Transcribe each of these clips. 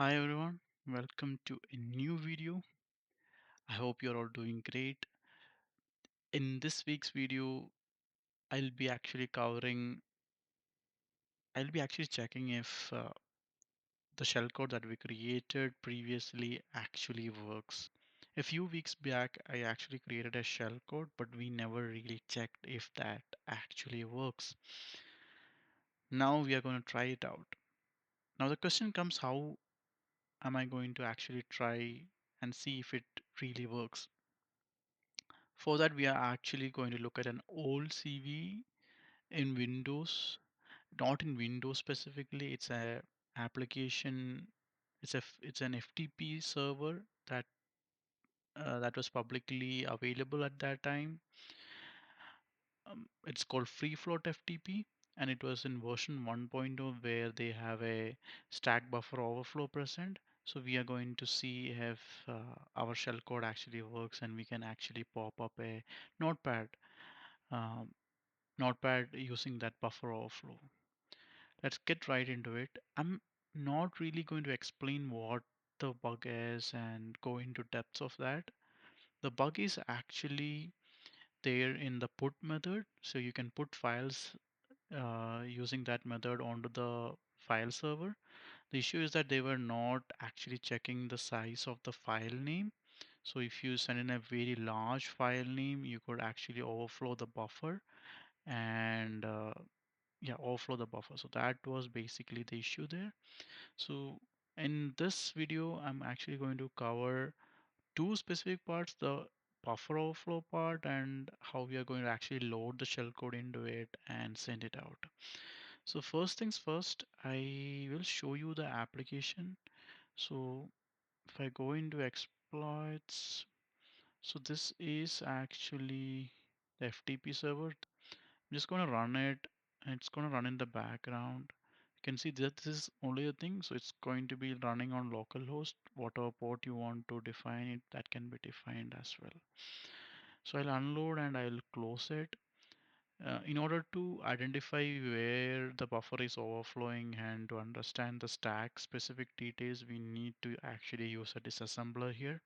Hi everyone, welcome to a new video. I hope you're all doing great. In this week's video, I'll be actually covering, I'll be actually checking if the shellcode that we created previously actually works. A few weeks back, I actually created a shellcode, but we never really checked if that actually works. Now we are going to try it out. Now the question comes, how am I going to actually try and see if it really works? For that, we are actually going to look at an old CV in Windows, not in Windows specifically. It's a application. It's an FTP server that was publicly available at that time. It's called FreeFloat FTP, and it was in version 1.0 where they have a stack buffer overflow present. So we are going to see if our shellcode actually works, and we can actually pop up a notepad um, notepad using that buffer overflow. Let's get right into it. I'm not really going to explain what the bug is and go into depths of that. The bug is actually there in the put method. So you can put files using that method onto the file server. The issue is that they were not actually checking the size of the file name. So if you send in a very large file name, you could actually overflow the buffer and yeah, overflow the buffer. So that was basically the issue there. So in this video, I'm actually going to cover two specific parts, the buffer overflow part and how we are going to actually load the shellcode into it and send it out. So first things first, I will show you the application. So if I go into exploits, so this is actually the FTP server. I'm just going to run it, and it's going to run in the background. You can see that this is only a thing, so it's going to be running on localhost. Whatever port you want to define it, that can be defined as well. So I'll unload and I'll close it. In order to identify where the buffer is overflowing and to understand the stack specific details, we need to actually use a disassembler here.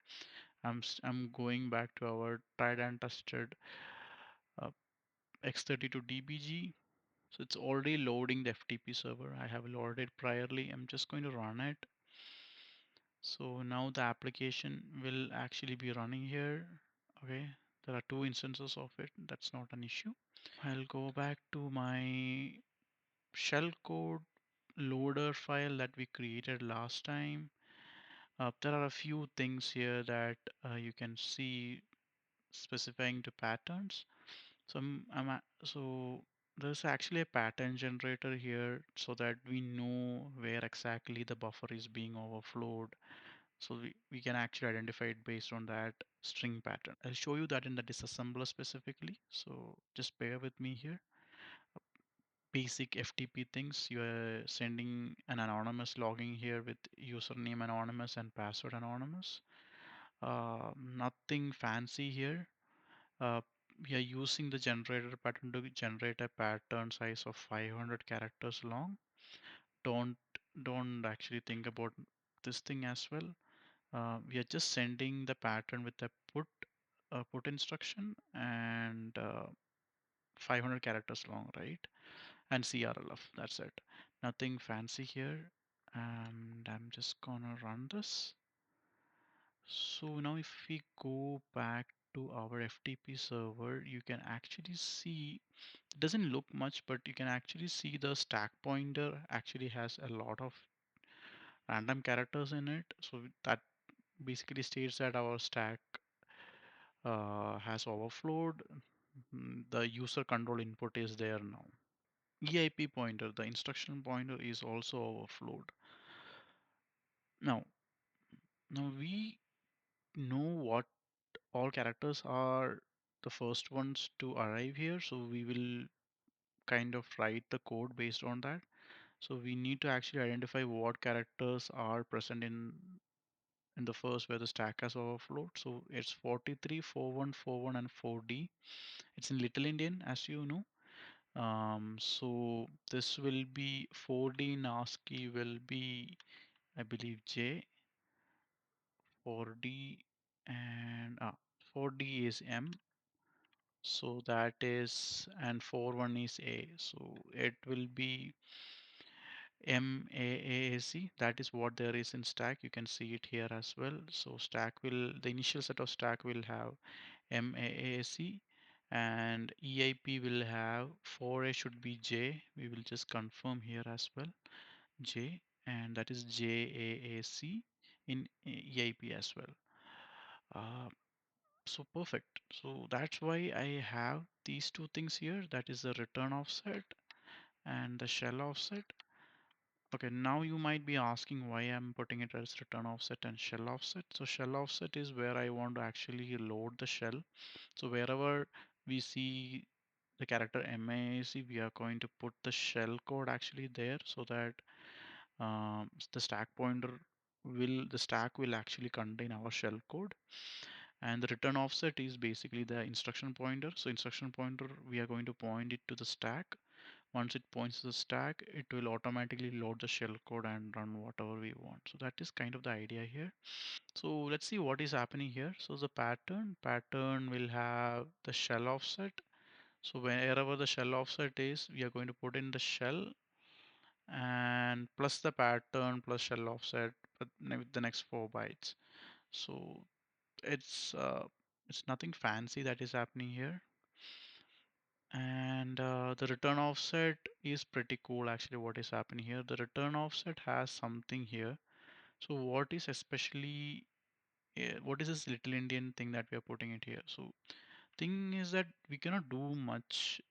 I'm going back to our tried and tested uh, X32DBG. So it's already loading the FTP server. I have loaded it priorly. I'm just going to run it. So now the application will actually be running here. Okay, there are two instances of it. That's not an issue. I'll go back to my shellcode loader file that we created last time. There are a few things here that you can see specifying to patterns. So so there's actually a pattern generator here so that we know where exactly the buffer is being overflowed. So we can actually identify it based on that string pattern. I'll show you that in the disassembler specifically. So just bear with me here. Basic FTP things. You are sending an anonymous logging here with username anonymous and password anonymous. Nothing fancy here. Uh, we are using the generator pattern to generate a pattern size of 500 characters long. Don't don't actually think about this thing as well. We are just sending the pattern with a put instruction and 500 characters long, right? And CRLF. That's it. Nothing fancy here. And I'm just gonna run this. So now if we go back to our FTP server, you can actually see it doesn't look much, but you can actually see the stack pointer actually has a lot of random characters in it. So that basically states that our stack has overflowed. The user control input is there now. EIP pointer, the instruction pointer is also overflowed. Now, now we know what all characters are the first ones to arrive here. So we will kind of write the code based on that. So we need to actually identify what characters are present in the first where the stack has overflowed. So it's 43, 41, 41, and 4D. It's in Little Indian, as you know. So this will be 4D ASCII will be I believe J, 4D, and 4D is M. So that is, and 4 1 is A. So it will be MAAC. That is what there is in stack. You can see it here as well. So stack will, the initial set of stack will have MAAC, and EIP will have 4A should be J. We will just confirm here as well. J, and that is JAAC in EIP as well. Uh, so perfect. So that's why I have these two things here. That is the return offset and the shell offset. Okay, now you might be asking why I'm putting it as return offset and shell offset. So shell offset is where I want to actually load the shell. So wherever we see the character MAC, we are going to put the shell code actually there, so that the stack will actually contain our shell code. And the return offset is basically the instruction pointer. So instruction pointer, we are going to point it to the stack. Once it points to the stack, it will automatically load the shell code and run whatever we want. So that is kind of the idea here. So let's see what is happening here. So the pattern will have the shell offset. So wherever the shell offset is, we are going to put in the shell and plus the pattern plus shell offset with the next 4 bytes. So it's nothing fancy that is happening here. And the return offset is pretty cool actually. What is happening here, the return offset has something here. So what is especially what is this little Indian thing that we are putting it here? So thing is that we cannot do much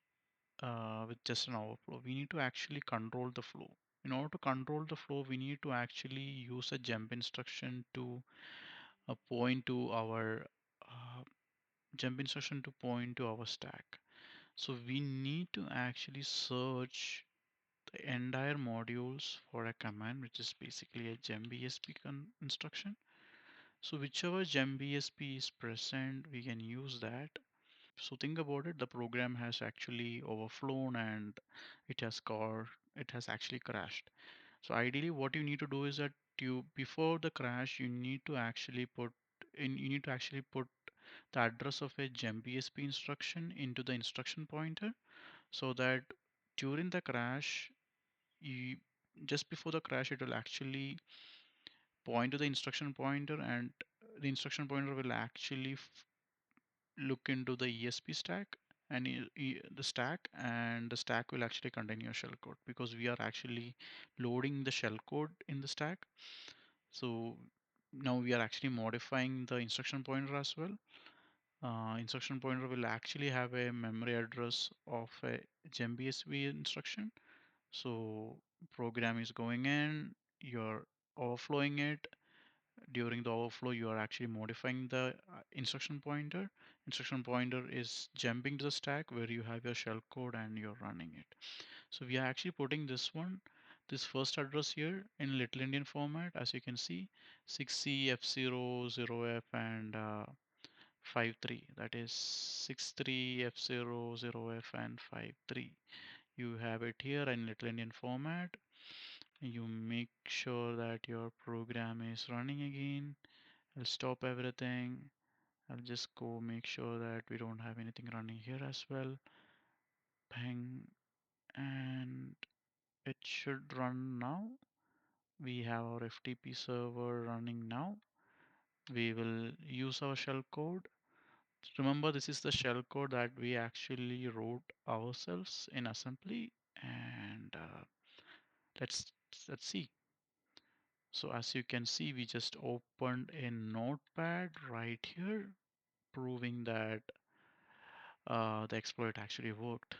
with just an overflow. We need to actually control the flow. In order to control the flow, we need to actually use a jump instruction to point to our uh, stack. So we need to actually search the entire modules for a command, which is basically a JMP ESP instruction. So whichever JMP ESP is present, we can use that. So think about it, the program has actually overflown and it has actually crashed. So ideally what you need to do is that before the crash, you need to actually put the address of a JMP ESP instruction into the instruction pointer, so that during the crash, you, just before the crash, it will actually point to the instruction pointer, and the instruction pointer will actually look into the ESP stack and the stack, and the stack will actually contain your shellcode, because we are actually loading the shellcode in the stack. So now we are actually modifying the instruction pointer as well. Instruction pointer will actually have a memory address of a GEMBSV instruction. So program is going in, you're overflowing it. During the overflow, you are actually modifying the instruction pointer. Instruction pointer is jumping to the stack where you have your shellcode and you're running it. So we are actually putting this first address here in Little Indian format, as you can see, 6C F0 0F and 53. That is 63 F0 0F and 53. You have it here in Little Indian format. You make sure that your program is running again. I'll stop everything. I'll just go make sure that we don't have anything running here as well. Bang, and it should run now. We have our FTP server running now. We will use our shellcode. Remember, this is the shellcode that we actually wrote ourselves in assembly, and let's let's see. So as you can see, we just opened a notepad right here, proving that the exploit actually worked.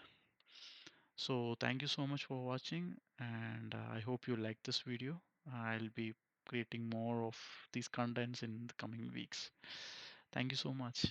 So thank you so much for watching, and I hope you like this video. I'll be creating more of these contents in the coming weeks. Thank you so much.